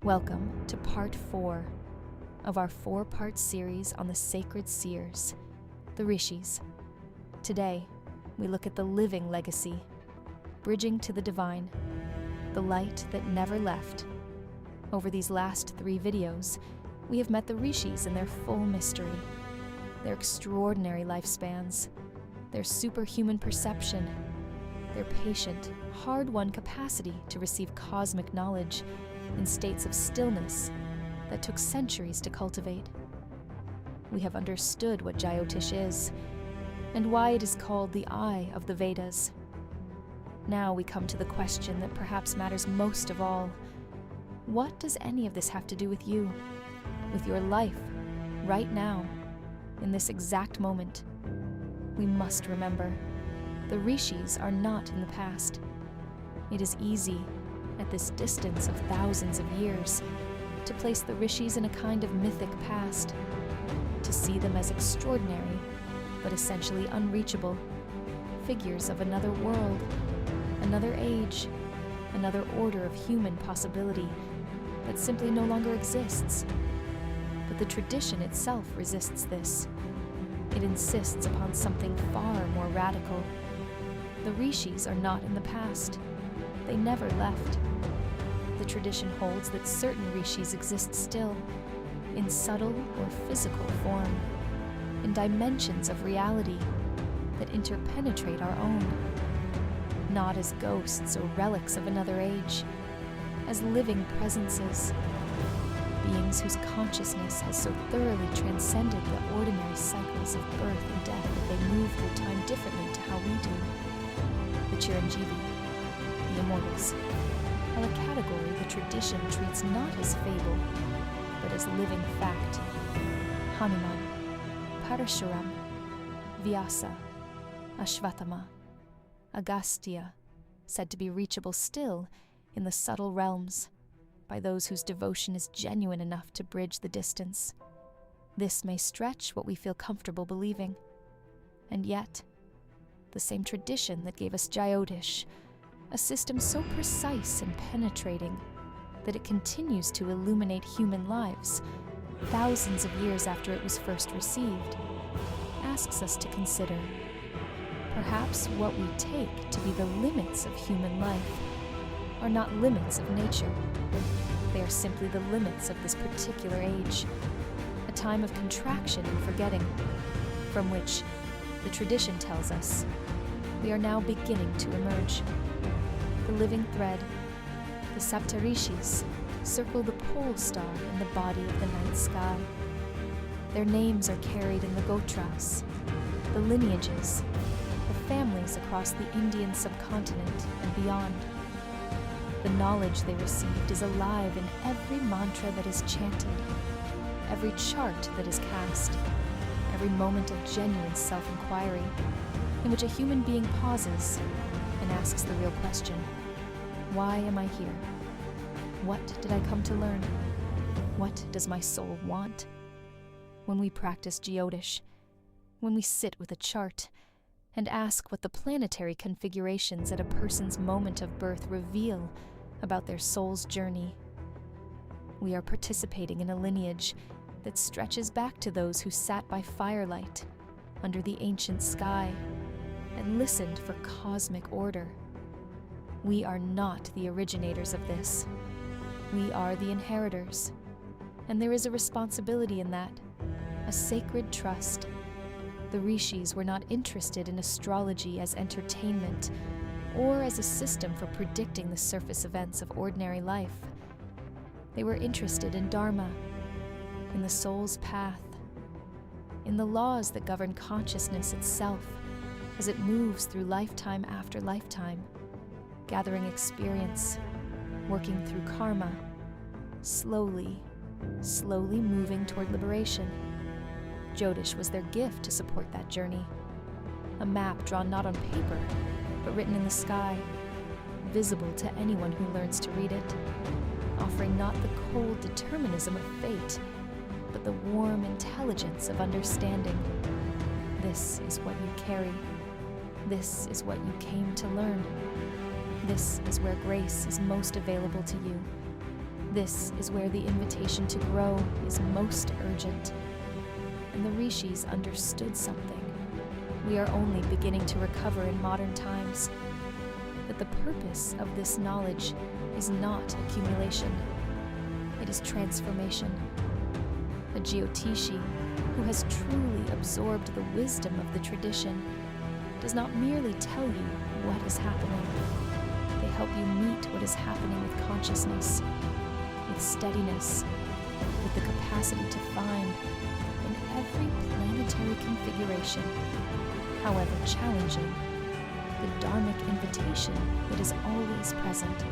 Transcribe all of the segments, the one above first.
Welcome to part 4 of our 4-part series on the sacred seers, the Rishis. Today, we look at the living legacy, bridging to the divine, the light that never left. Over these last 3 videos, we have met the Rishis in their full mystery, their extraordinary lifespans, their superhuman perception, their patient, hard-won capacity to receive cosmic knowledge in states of stillness that took centuries to cultivate. We have understood what Jyotish is and why it is called the eye of the Vedas. Now we come to the question that perhaps matters most of all. What does any of this have to do with you, with your life, right now, in this exact moment? We must remember, the Rishis are not in the past. It is easy, at this distance of thousands of years, to place the Rishis in a kind of mythic past, to see them as extraordinary, but essentially unreachable, figures of another world, another age, another order of human possibility that simply no longer exists. But the tradition itself resists this. It insists upon something far more radical. The Rishis are not in the past. They never left. The tradition holds that certain Rishis exist still, in subtle or physical form, in dimensions of reality that interpenetrate our own, not as ghosts or relics of another age, as living presences, beings whose consciousness has so thoroughly transcended the ordinary cycles of birth and death that they move through time differently to how we do. The Chiranjivi, the immortals, are a category the tradition treats not as fable, but as living fact. Hanuman, Parashurama, Vyasa, Ashwatthama, Agastya, said to be reachable still in the subtle realms by those whose devotion is genuine enough to bridge the distance. This may stretch what we feel comfortable believing. And yet, the same tradition that gave us Jyotish, a system so precise and penetrating that it continues to illuminate human lives thousands of years after it was first received, asks us to consider perhaps what we take to be the limits of human life are not limits of nature. They are simply the limits of this particular age, a time of contraction and forgetting, from which, the tradition tells us, we are now beginning to emerge. The living thread, the Saptarishis, circle the pole star in the body of the night sky. Their names are carried in the gotras, the lineages, the families across the Indian subcontinent and beyond. The knowledge they received is alive in every mantra that is chanted, every chart that is cast, every moment of genuine self-inquiry in which a human being pauses and asks the real question, why am I here? What did I come to learn? What does my soul want? When we practice Jyotish, when we sit with a chart and ask what the planetary configurations at a person's moment of birth reveal about their soul's journey, we are participating in a lineage that stretches back to those who sat by firelight under the ancient sky and listened for cosmic order. We are not the originators of this. We are the inheritors, and there is a responsibility in that, a sacred trust. The Rishis were not interested in astrology as entertainment or as a system for predicting the surface events of ordinary life. They were interested in Dharma, in the soul's path, in the laws that govern consciousness itself as it moves through lifetime after lifetime, gathering experience, working through karma, slowly moving toward liberation. Jyotish was their gift to support that journey, a map drawn not on paper, but written in the sky, visible to anyone who learns to read it, offering not the cold determinism of fate, but the warm intelligence of understanding. This is what you carry. This is what you came to learn. This is where grace is most available to you. This is where the invitation to grow is most urgent. And the rishis understood something we are only beginning to recover in modern times, that the purpose of this knowledge is not accumulation, it is transformation. A Jyotishi who has truly absorbed the wisdom of the tradition does not merely tell you what is happening. They help you meet what is happening with consciousness, with steadiness, with the capacity to find in every planetary configuration, however challenging, the dharmic invitation that is always present.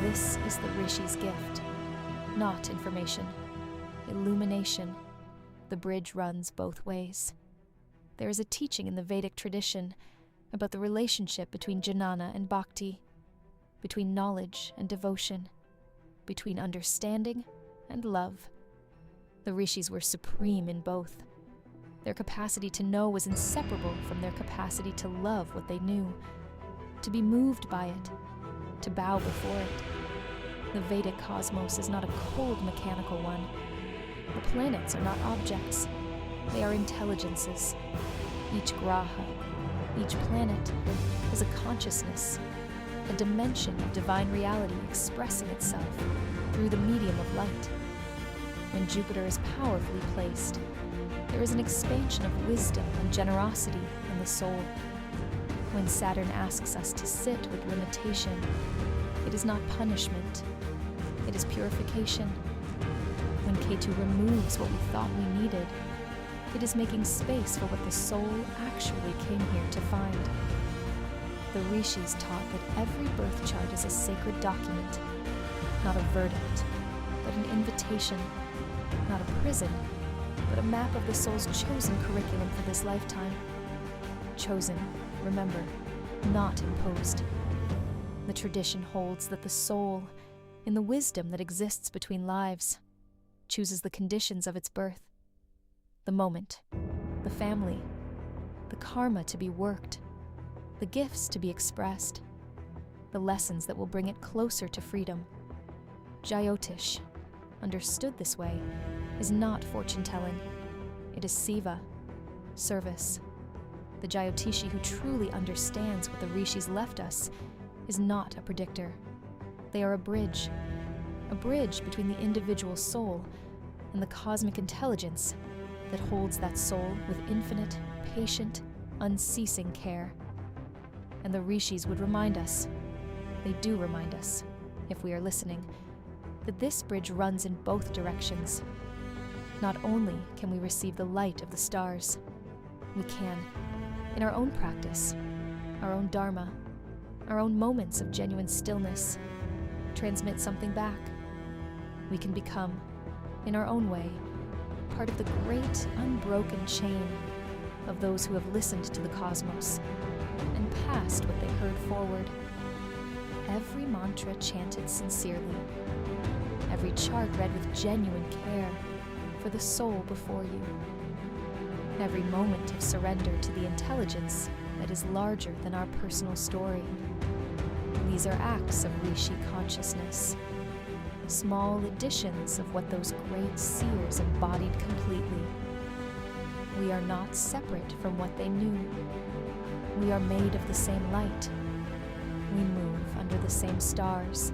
This is the Rishi's gift, not information, illumination. The bridge runs both ways. There is a teaching in the Vedic tradition about the relationship between jnana and bhakti, between knowledge and devotion, between understanding and love. The rishis were supreme in both. Their capacity to know was inseparable from their capacity to love what they knew, to be moved by it, to bow before it. The Vedic cosmos is not a cold mechanical one. The planets are not objects, they are intelligences. Each graha, each planet, is a consciousness, a dimension of divine reality expressing itself through the medium of light. When Jupiter is powerfully placed, there is an expansion of wisdom and generosity in the soul. When Saturn asks us to sit with limitation, it is not punishment, it is purification. When Ketu removes what we thought we needed, it is making space for what the soul actually came here to find. The rishis taught that every birth chart is a sacred document, not a verdict, but an invitation, not a prison, but a map of the soul's chosen curriculum for this lifetime. Chosen, remember, not imposed. The tradition holds that the soul, in the wisdom that exists between lives, chooses the conditions of its birth, the moment, the family, the karma to be worked, the gifts to be expressed, the lessons that will bring it closer to freedom. Jyotish, understood this way, is not fortune-telling. It is seva, service. The Jyotishi who truly understands what the rishis left us is not a predictor. They are a bridge between the individual soul and the cosmic intelligence that holds that soul with infinite, patient, unceasing care. And the rishis would remind us, they do remind us, if we are listening, that this bridge runs in both directions. Not only can we receive the light of the stars, we can, in our own practice, our own Dharma, our own moments of genuine stillness, transmit something back. We can become, in our own way, part of the great unbroken chain of those who have listened to the cosmos and passed what they heard forward. Every mantra chanted sincerely, every chart read with genuine care for the soul before you, every moment of surrender to the intelligence that is larger than our personal story. These are acts of rishi consciousness, small additions of what those great seers embodied completely. We are not separate from what they knew. We are made of the same light. We move under the same stars.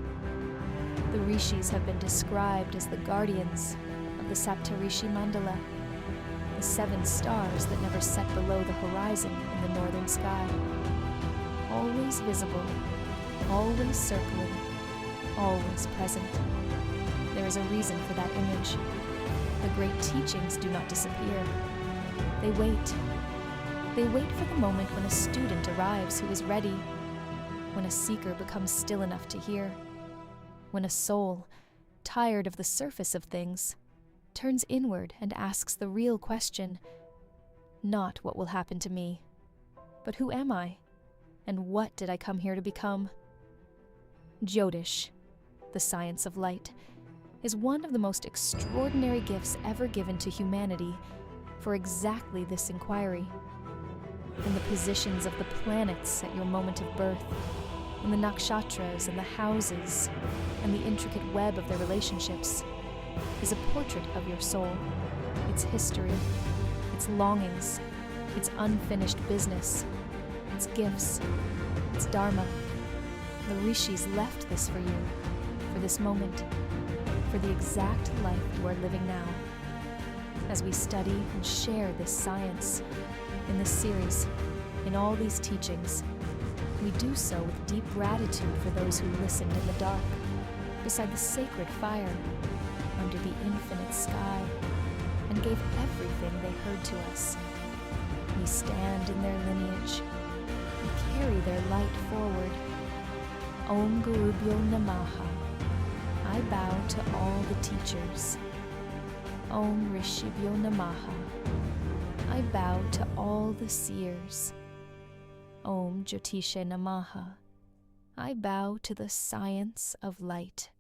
The rishis have been described as the guardians of the Saptarishi Mandala, the 7 stars that never set below the horizon in the northern sky. Always visible, always circling, always present. There is a reason for that image. The great teachings do not disappear. They wait. They wait for the moment when a student arrives who is ready, when a seeker becomes still enough to hear, when a soul, tired of the surface of things, turns inward and asks the real question, not what will happen to me, but who am I, and what did I come here to become? Jyotish, the science of light, is one of the most extraordinary gifts ever given to humanity for exactly this inquiry. In the positions of the planets at your moment of birth, in the nakshatras and the houses and the intricate web of their relationships, is a portrait of your soul, its history, its longings, its unfinished business, its gifts, its dharma. The rishis left this for you, for this moment, for the exact life you are living now. As we study and share this science, in this series, in all these teachings, we do so with deep gratitude for those who listened in the dark, beside the sacred fire, under the infinite sky, and gave everything they heard to us. We stand in their lineage. We carry their light forward. Om Gurubhyo Namaha. I bow to all the teachers. Om Rishibhyo Namaha. I bow to all the seers. Om Jyotishe Namaha. I bow to the science of light.